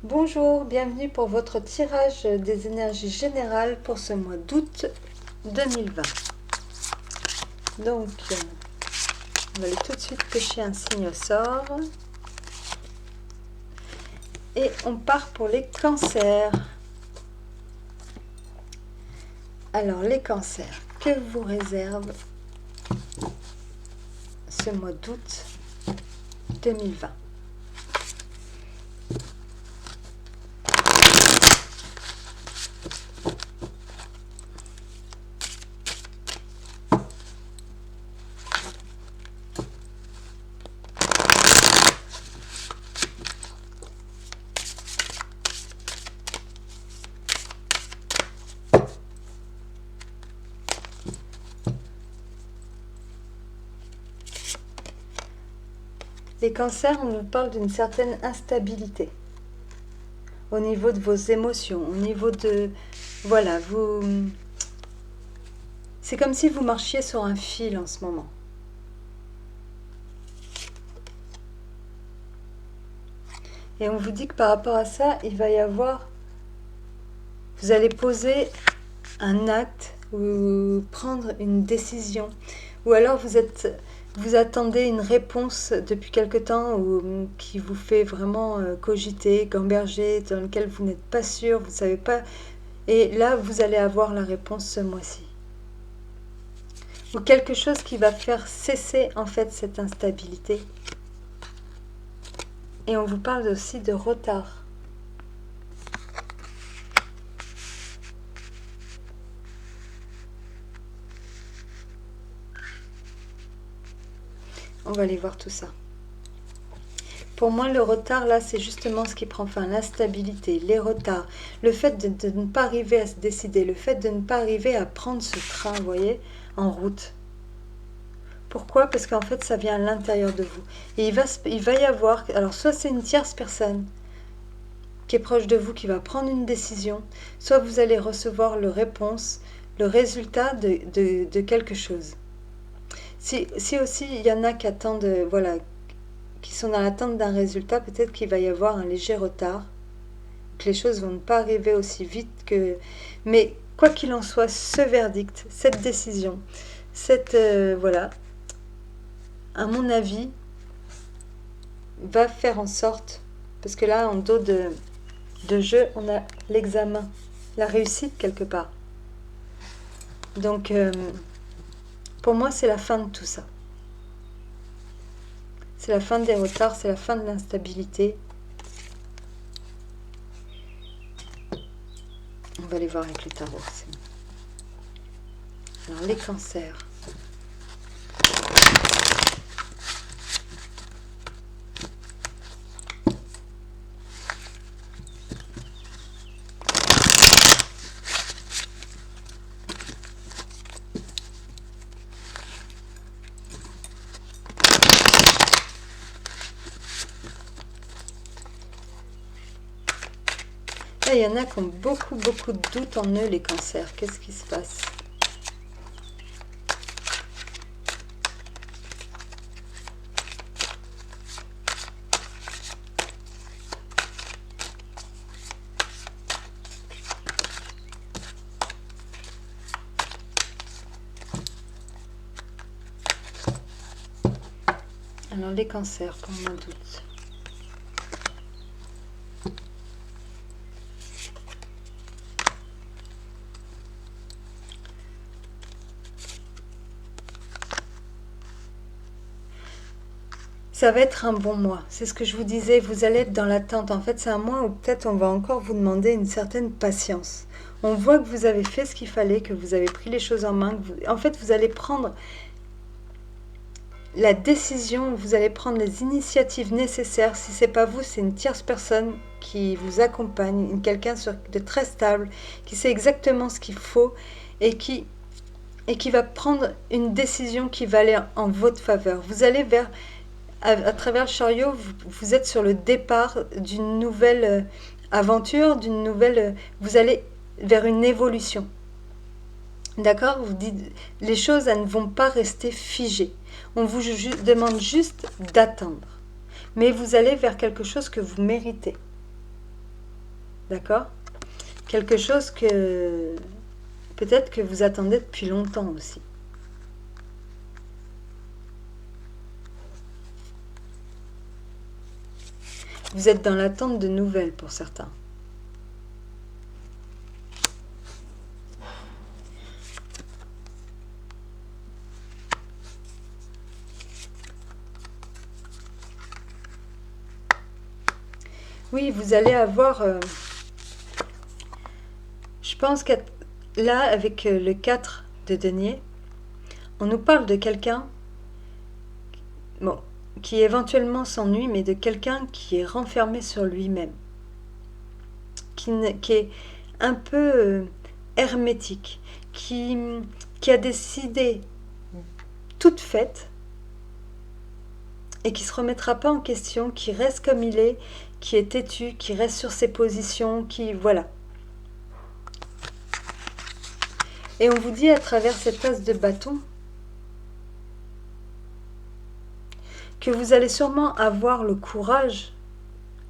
Bonjour, bienvenue pour votre tirage des énergies générales pour ce mois d'août 2020. Donc, on va aller tout de suite pêcher un signe au sort. Et on part pour les cancers. Alors, les cancers, que vous réserve ce mois d'août 2020 ? Les cancers, on nous parle d'une certaine instabilité au niveau de vos émotions, au niveau de... Voilà, vous... C'est comme si vous marchiez sur un fil en ce moment. Et on vous dit que par rapport à ça, il va y avoir... Vous allez poser un acte ou prendre une décision. Ou alors vous attendez une réponse depuis quelque temps ou qui vous fait vraiment cogiter, gamberger, dans lequel vous n'êtes pas sûr, vous ne savez pas. Et là, vous allez avoir la réponse ce mois-ci. Ou quelque chose qui va faire cesser en fait cette instabilité. Et on vous parle aussi de retard. On va aller voir tout ça. Pour moi, le retard, là, c'est justement ce qui prend fin. L'instabilité, les retards, le fait de ne pas arriver à se décider, le fait de ne pas arriver à prendre ce train, vous voyez, en route. Pourquoi ? Parce qu'en fait, ça vient à l'intérieur de vous. Et il va y avoir... Alors, soit c'est une tierce personne qui est proche de vous, qui va prendre une décision, soit vous allez recevoir le résultat de quelque chose. Si aussi il y en a qui attendent, voilà, qui sont dans l'attente d'un résultat, peut-être qu'il va y avoir un léger retard, que les choses vont pas arriver aussi vite que... Mais quoi qu'il en soit, ce verdict, cette décision, voilà, à mon avis, va faire en sorte, parce que là, en dos de jeu, on a l'examen, la réussite quelque part. Donc, pour moi, c'est la fin de tout ça. C'est la fin des retards, c'est la fin de l'instabilité. On va aller voir avec le tarot. Alors, les cancers. Là, il y en a qui ont beaucoup de doutes en eux, les cancers. Qu'est-ce qui se passe ? Alors, les cancers, pour moi, doute. Ça va être un bon mois, c'est ce que je vous disais, vous allez être dans l'attente. En fait, c'est un mois où peut-être on va encore vous demander une certaine patience. On voit que vous avez fait ce qu'il fallait, que vous avez pris les choses en main. En fait, vous allez prendre la décision, vous allez prendre les initiatives nécessaires. Si c'est pas vous, c'est une tierce personne qui vous accompagne, quelqu'un de très stable, qui sait exactement ce qu'il faut et qui va prendre une décision qui va aller en votre faveur. Vous allez vers... À travers le chariot, vous êtes sur le départ d'une nouvelle aventure, vous allez vers une évolution. D'accord ? Vous dites, les choses elles ne vont pas rester figées. On vous demande juste d'attendre. Mais vous allez vers quelque chose que vous méritez. d'accord? Quelque chose que peut-être que vous attendez depuis longtemps aussi. Vous êtes dans l'attente de nouvelles pour certains. Oui, vous allez avoir... je pense que là, avec le 4 de denier, on nous parle de quelqu'un bon, qui éventuellement s'ennuie, mais de quelqu'un qui est renfermé sur lui-même, qui est un peu hermétique, qui a des idées toutes faites et qui ne se remettra pas en question, qui reste comme il est, qui est têtu, qui reste sur ses positions, qui... Voilà. Et on vous dit à travers cette as de bâton que vous allez sûrement avoir le courage,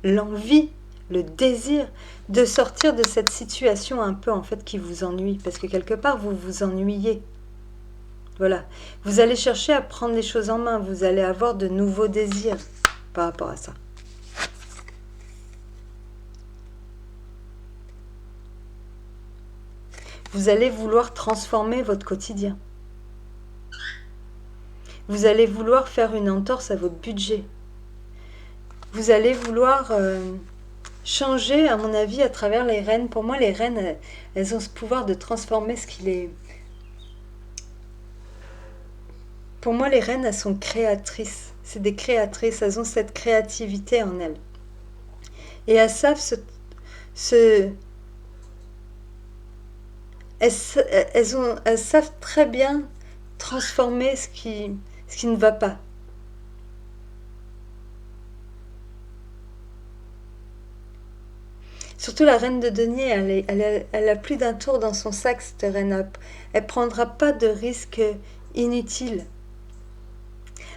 l'envie, le désir de sortir de cette situation un peu en fait qui vous ennuie, parce que quelque part vous vous ennuyez. Voilà, vous allez chercher à prendre les choses en main, vous allez avoir de nouveaux désirs par rapport à ça. Vous allez vouloir transformer votre quotidien. Vous allez vouloir faire une entorse à votre budget. Vous allez vouloir changer, à mon avis, à travers les reines. Pour moi, les reines, elles ont ce pouvoir de transformer ce qu'il est. Pour moi, les reines, elles sont créatrices. C'est des créatrices, elles ont cette créativité en elles. Et elles savent elles savent très bien transformer ce qui ne va pas. Surtout la reine de denier, elle a plus d'un tour dans son sac, cette reine. Elle prendra pas de risques inutiles.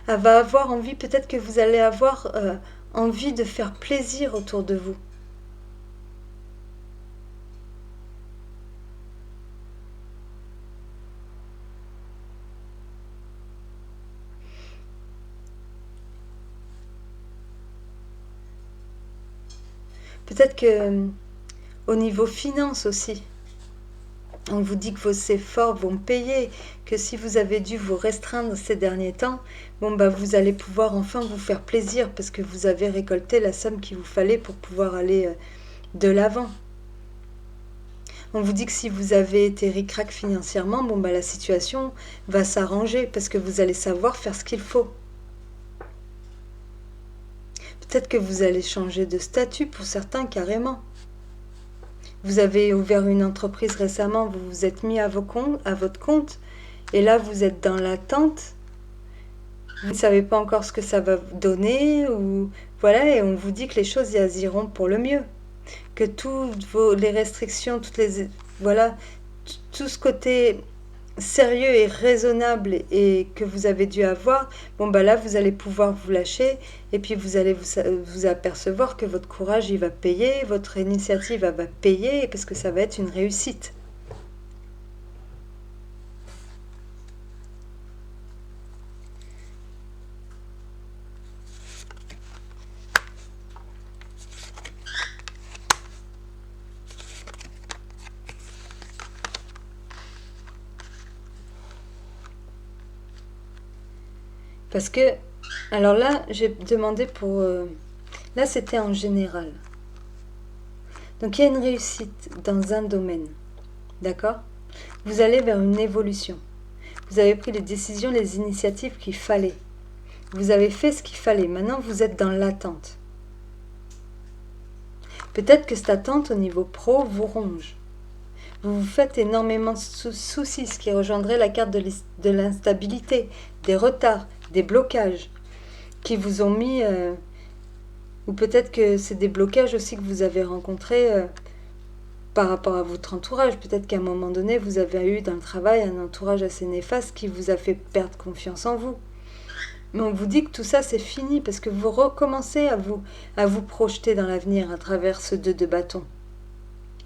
Elle va avoir envie, peut-être que vous allez avoir envie de faire plaisir autour de vous. Peut-être que au niveau finance aussi, on vous dit que vos efforts vont payer, que si vous avez dû vous restreindre ces derniers temps, vous allez pouvoir enfin vous faire plaisir parce que vous avez récolté la somme qu'il vous fallait pour pouvoir aller de l'avant. On vous dit que si vous avez été ric-rac financièrement, la situation va s'arranger parce que vous allez savoir faire ce qu'il faut. Peut-être que vous allez changer de statut pour certains carrément. Vous avez ouvert une entreprise récemment, vous vous êtes mis à votre compte, et là vous êtes dans l'attente. Vous ne savez pas encore ce que ça va vous donner, ou voilà, et on vous dit que les choses elles iront pour le mieux, que toutes les restrictions, tout ce côté sérieux et raisonnable et que vous avez dû avoir, là vous allez pouvoir vous lâcher et puis vous allez vous apercevoir que votre courage il va payer, votre initiative elle va payer parce que ça va être une réussite. Parce que, alors là, j'ai demandé pour... là, c'était en général. Donc, il y a une réussite dans un domaine. D'accord? Vous allez vers une évolution. Vous avez pris les décisions, les initiatives qu'il fallait. Vous avez fait ce qu'il fallait. Maintenant, vous êtes dans l'attente. Peut-être que cette attente au niveau pro vous ronge. Vous vous faites énormément de soucis, ce qui rejoindrait la carte de l'instabilité, des retards, des blocages qui vous ont mis... ou peut-être que c'est des blocages aussi que vous avez rencontrés par rapport à votre entourage. Peut-être qu'à un moment donné, vous avez eu dans le travail un entourage assez néfaste qui vous a fait perdre confiance en vous. Mais on vous dit que tout ça, c'est fini parce que vous recommencez à vous projeter dans l'avenir à travers ce 2 de bâton.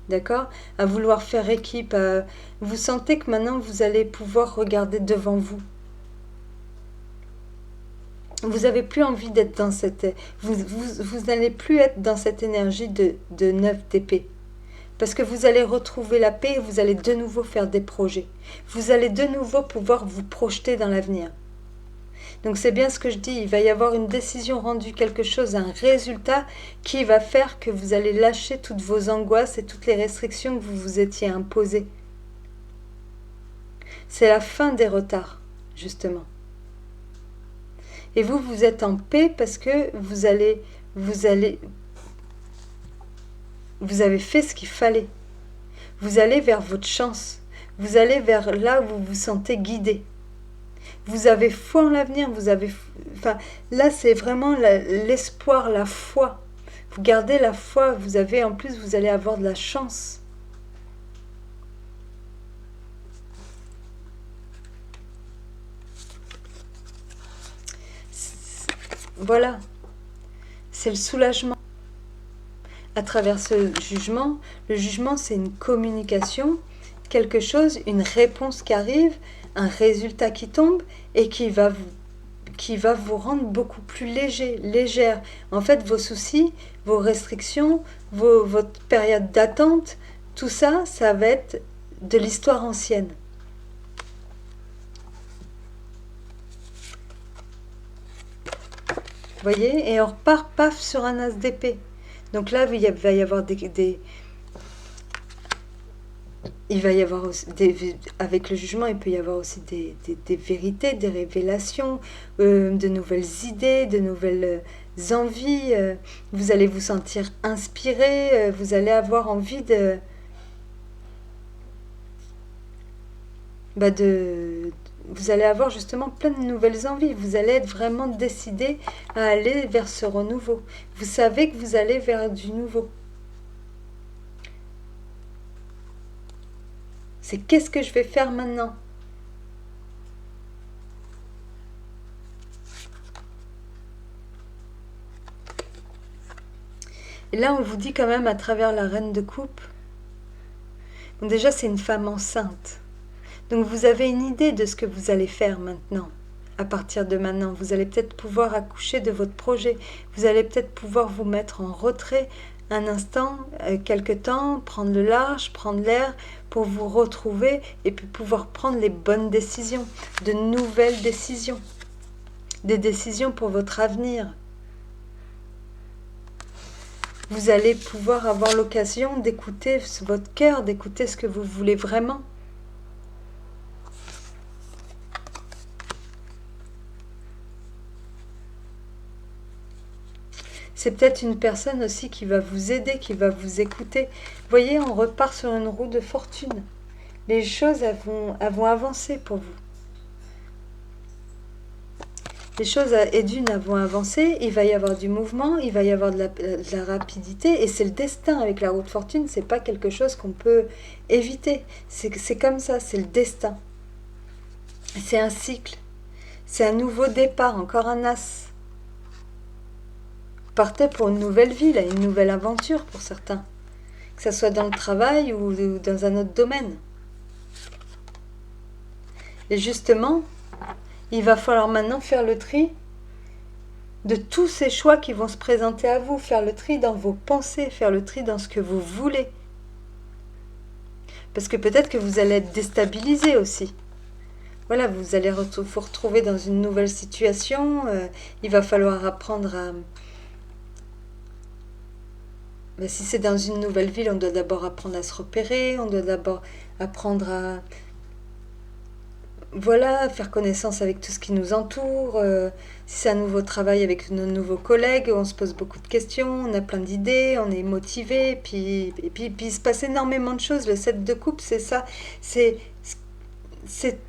d'accord? À vouloir faire équipe. Vous sentez que maintenant vous allez pouvoir regarder devant vous. Vous n'avez plus envie d'être dans cette... Vous n'allez plus être dans cette énergie de 9 d'épée. Parce que vous allez retrouver la paix et vous allez de nouveau faire des projets. Vous allez de nouveau pouvoir vous projeter dans l'avenir. Donc c'est bien ce que je dis, il va y avoir une décision rendue, quelque chose, un résultat qui va faire que vous allez lâcher toutes vos angoisses et toutes les restrictions que vous vous étiez imposées. C'est la fin des retards, justement. Et vous, vous êtes en paix parce que vous avez fait ce qu'il fallait. Vous allez vers votre chance. Vous allez vers là où vous vous sentez guidé. Vous avez foi en l'avenir. Enfin, là, c'est vraiment l'espoir, la foi. Vous gardez la foi. En plus, vous allez avoir de la chance. Voilà. C'est le soulagement. À travers ce jugement, le jugement, c'est une communication, quelque chose, une réponse qui arrive, un résultat qui tombe et qui va vous rendre beaucoup plus léger, légère. En fait, vos soucis, vos restrictions, votre période d'attente, tout ça, ça va être de l'histoire ancienne. Vous voyez? Et on repart, paf, sur un as d'épée. Donc là, il va y avoir il va y avoir aussi avec le jugement, il peut y avoir aussi des vérités, des révélations, de nouvelles idées, de nouvelles envies. Vous allez vous sentir inspiré, vous allez avoir envie vous allez avoir justement plein de nouvelles envies. Vous allez être vraiment décidé à aller vers ce renouveau. Vous savez que vous allez vers du nouveau. C'est qu'est-ce que je vais faire maintenant? Et là, on vous dit quand même à travers la reine de coupe. Donc déjà, c'est une femme enceinte. Donc vous avez une idée de ce que vous allez faire maintenant. À partir de maintenant, vous allez peut-être pouvoir accoucher de votre projet. Vous allez peut-être pouvoir vous mettre en retrait un instant, quelque temps, prendre le large, prendre l'air pour vous retrouver et puis pouvoir prendre les bonnes décisions, de nouvelles décisions, des décisions pour votre avenir. Vous allez pouvoir avoir l'occasion d'écouter votre cœur, d'écouter ce que vous voulez vraiment. C'est peut-être une personne aussi qui va vous aider, qui va vous écouter. Vous voyez, on repart sur une roue de fortune. Les choses elles vont avancer pour vous. Les choses vont avancer, il va y avoir du mouvement, il va y avoir de la rapidité, et c'est le destin avec la roue de fortune, c'est pas quelque chose qu'on peut éviter. C'est comme ça, c'est le destin. C'est un cycle. C'est un nouveau départ, encore un as. Partez pour une nouvelle vie, là, une nouvelle aventure pour certains, que ce soit dans le travail ou dans un autre domaine. Et justement, il va falloir maintenant faire le tri de tous ces choix qui vont se présenter à vous, faire le tri dans vos pensées, faire le tri dans ce que vous voulez. Parce que peut-être que vous allez être déstabilisé aussi. Voilà, vous allez vous retrouver dans une nouvelle situation, il va falloir apprendre à... si c'est dans une nouvelle ville, on doit d'abord apprendre à se repérer, on doit d'abord apprendre à faire connaissance avec tout ce qui nous entoure. Si c'est un nouveau travail avec nos nouveaux collègues, on se pose beaucoup de questions, on a plein d'idées, on est motivé, et puis il se passe énormément de choses. Le 7 de coupe, c'est ça, c'est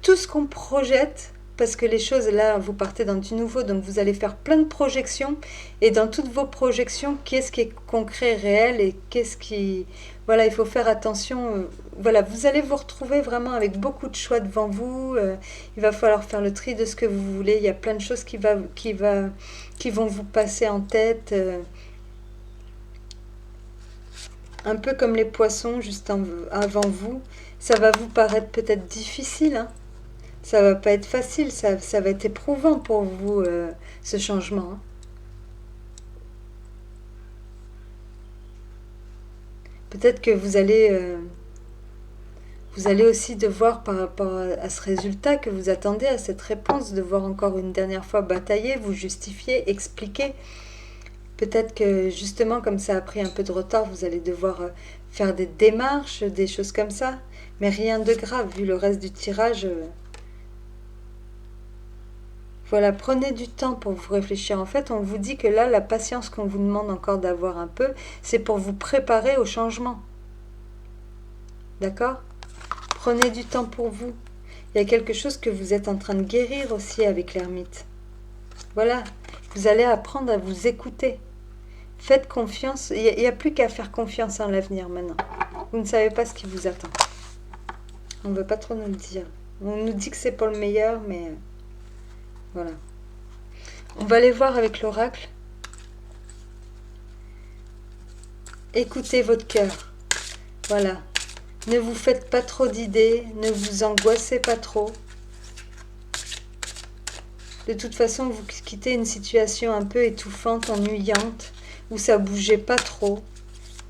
tout ce qu'on projette. Parce que les choses, là, vous partez dans du nouveau, donc vous allez faire plein de projections. Et dans toutes vos projections, qu'est-ce qui est concret, réel, et qu'est-ce qui... Voilà, il faut faire attention. Voilà, vous allez vous retrouver vraiment avec beaucoup de choix devant vous. Il va falloir faire le tri de ce que vous voulez. Il y a plein de choses qui vont vous passer en tête. un peu comme les poissons juste avant vous. Ça va vous paraître peut-être difficile, hein. Ça va pas être facile, ça va être éprouvant pour vous, ce changement, hein. Peut-être que vous allez aussi devoir, par rapport à ce résultat que vous attendez, à cette réponse, devoir encore une dernière fois batailler, vous justifier, expliquer. Peut-être que justement, comme ça a pris un peu de retard, vous allez devoir faire des démarches, des choses comme ça. Mais rien de grave, vu le reste du tirage. Voilà, prenez du temps pour vous réfléchir. En fait, on vous dit que là, la patience qu'on vous demande encore d'avoir un peu, c'est pour vous préparer au changement. D'accord? Prenez du temps pour vous. Il y a quelque chose que vous êtes en train de guérir aussi avec l'ermite. Voilà, vous allez apprendre à vous écouter. Faites confiance, il n'y a plus qu'à faire confiance en l'avenir maintenant. Vous ne savez pas ce qui vous attend. On ne veut pas trop nous le dire. On nous dit que c'est pour le meilleur, mais voilà. On va aller voir avec l'oracle. Écoutez votre cœur. Voilà. Ne vous faites pas trop d'idées, ne vous angoissez pas trop. De toute façon, vous quittez une situation un peu étouffante, ennuyante, où ça bougeait pas trop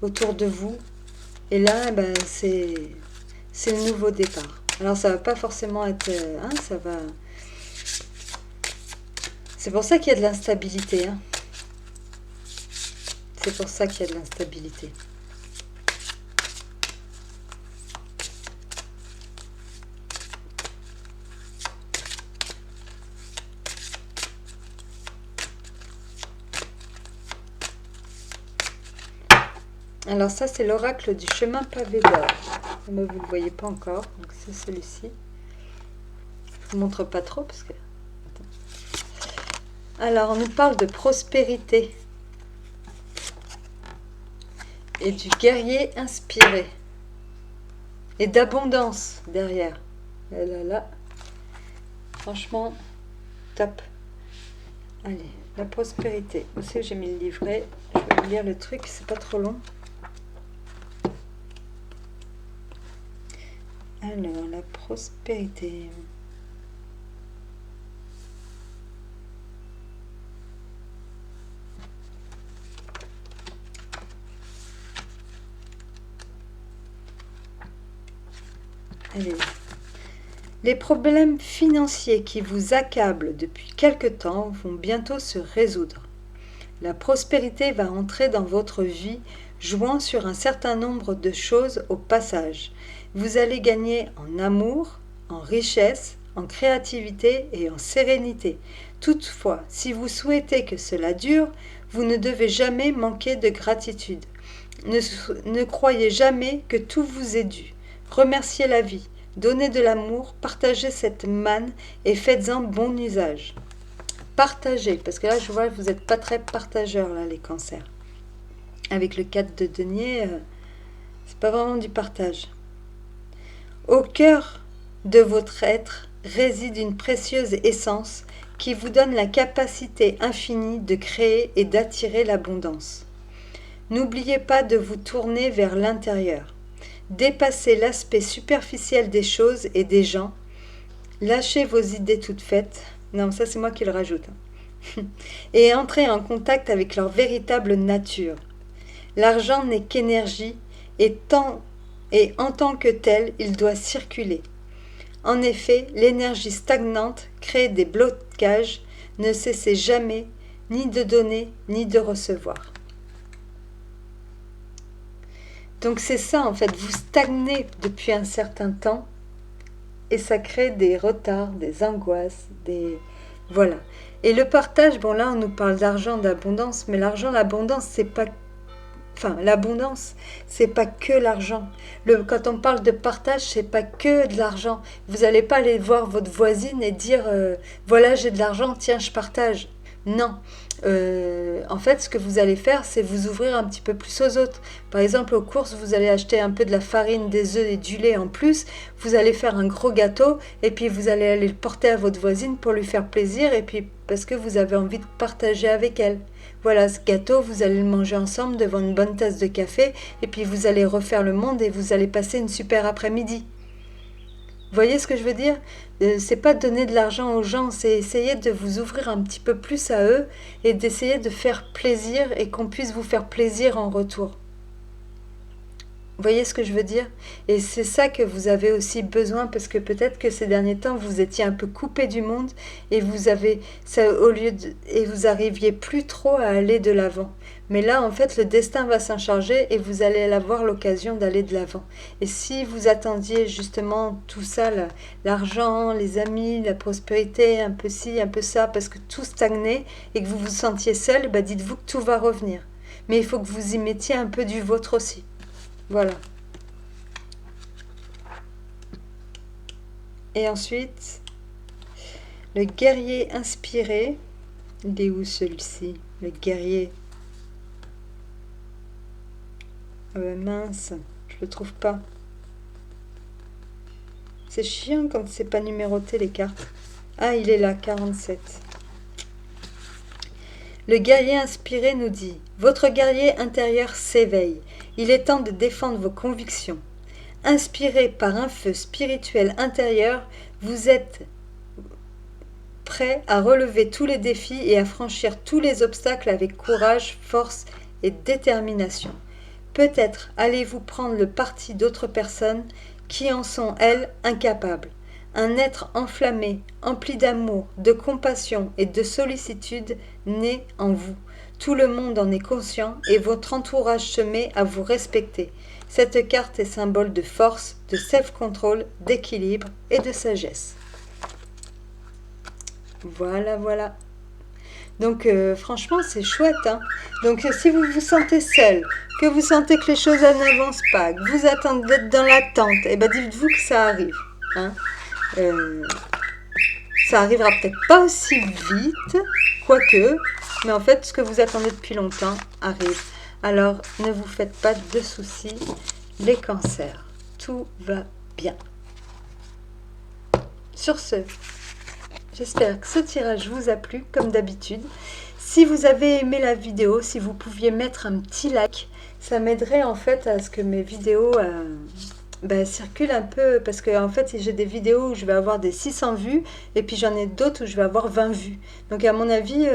autour de vous. Et là, ben, c'est le nouveau départ. Alors ça va pas forcément être... hein, ça va... C'est pour ça qu'il y a de l'instabilité. Hein. C'est pour ça qu'il y a de l'instabilité. Alors ça, c'est l'oracle du chemin pavé d'or. Mais vous ne le voyez pas encore, donc c'est celui-ci. Je ne vous montre pas trop parce que... Alors, on nous parle de prospérité et du guerrier inspiré et d'abondance derrière. Et là, là, franchement, top. Allez, la prospérité. Où c'est que j'ai mis le livret? Je vais vous lire le truc, c'est pas trop long. Alors, la prospérité. Allez. Les problèmes financiers qui vous accablent depuis quelque temps vont bientôt se résoudre. La prospérité va entrer dans votre vie, jouant sur un certain nombre de choses au passage. Vous allez gagner en amour, en richesse, en créativité et en sérénité. Toutefois, si vous souhaitez que cela dure, vous ne devez jamais manquer de gratitude. Ne croyez jamais que tout vous est dû. Remerciez la vie, donnez de l'amour, partagez cette manne et faites-en bon usage. Partagez, parce que là je vois que vous n'êtes pas très partageurs là les cancers. Avec le 4 de denier, c'est pas vraiment du partage. Au cœur de votre être réside une précieuse essence qui vous donne la capacité infinie de créer et d'attirer l'abondance. N'oubliez pas de vous tourner vers l'intérieur. Dépassez l'aspect superficiel des choses et des gens. Lâchez vos idées toutes faites. Non, ça c'est moi qui le rajoute. Et entrez en contact avec leur véritable nature. L'argent n'est qu'énergie et en tant que tel, il doit circuler. En effet, l'énergie stagnante crée des blocages. Ne cessez jamais ni de donner ni de recevoir. Donc c'est ça en fait, vous stagnez depuis un certain temps et ça crée des retards, des angoisses, des... Voilà. Et le partage, bon là on nous parle d'argent, d'abondance, mais l'argent, l'abondance, c'est pas... Enfin, l'abondance, c'est pas que l'argent. Quand on parle de partage, c'est pas que de l'argent. Vous n'allez pas aller voir votre voisine et dire voilà, j'ai de l'argent, tiens, je partage. Non. En fait, ce que vous allez faire, c'est vous ouvrir un petit peu plus aux autres. Par exemple, aux courses, vous allez acheter un peu de la farine, des œufs et du lait en plus. Vous allez faire un gros gâteau et puis vous allez aller le porter à votre voisine pour lui faire plaisir et puis parce que vous avez envie de partager avec elle. Voilà, ce gâteau, vous allez le manger ensemble devant une bonne tasse de café, et puis vous allez refaire le monde et vous allez passer une super après-midi. Vous voyez ce que je veux dire? C'est pas donner de l'argent aux gens, c'est essayer de vous ouvrir un petit peu plus à eux et d'essayer de faire plaisir et qu'on puisse vous faire plaisir en retour. Vous voyez ce que je veux dire? Et c'est ça que vous avez aussi besoin parce que peut-être que ces derniers temps vous étiez un peu coupé du monde et vous avez ça et vous arriviez plus trop à aller de l'avant. Mais là en fait le destin va s'en charger et vous allez avoir l'occasion d'aller de l'avant. Et si vous attendiez justement tout ça, l'argent, les amis, la prospérité, un peu ci, un peu ça, parce que tout stagnait et que vous vous sentiez seul, bah dites-vous que tout va revenir. Mais il faut que vous y mettiez un peu du vôtre aussi. Voilà. Et ensuite, le guerrier inspiré. Il est où celui-ci? Le guerrier. Ah bah mince, je le trouve pas. C'est chiant quand c'est pas numéroté les cartes. Ah, il est là, 47. Le guerrier inspiré nous dit: votre guerrier intérieur s'éveille. Il est temps de défendre vos convictions. Inspiré par un feu spirituel intérieur, vous êtes prêt à relever tous les défis et à franchir tous les obstacles avec courage, force et détermination. Peut-être allez-vous prendre le parti d'autres personnes qui en sont, elles, incapables. Un être enflammé, empli d'amour, de compassion et de sollicitude naît en vous. Tout le monde en est conscient et votre entourage se met à vous respecter. Cette carte est symbole de force, de self-control, d'équilibre et de sagesse. Voilà, voilà. Donc franchement, c'est chouette. Hein. Donc si vous vous sentez seul, que vous sentez que les choses n'avancent pas, que vous attendez d'être dans l'attente, et ben dites-vous que ça arrive. Hein. Ça arrivera peut-être pas aussi vite, quoique, mais en fait, ce que vous attendez depuis longtemps arrive. Alors, ne vous faites pas de soucis, les cancers, tout va bien. Sur ce, j'espère que ce tirage vous a plu, comme d'habitude. Si vous avez aimé la vidéo, si vous pouviez mettre un petit like, ça m'aiderait en fait à ce que mes vidéos circulent un peu. Parce que en fait, j'ai des vidéos où je vais avoir des 600 vues, et puis j'en ai d'autres où je vais avoir 20 vues. Donc à mon avis,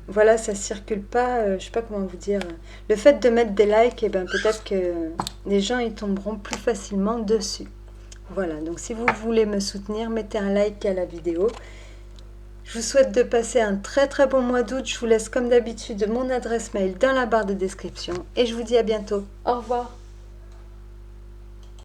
voilà, ça circule pas, je sais pas comment vous dire. Le fait de mettre des likes, peut-être que les gens ils tomberont plus facilement dessus. Voilà, donc si vous voulez me soutenir, mettez un like à la vidéo. Je vous souhaite de passer un très très bon mois d'août. Je vous laisse comme d'habitude mon adresse mail dans la barre de description et je vous dis à bientôt. Au revoir.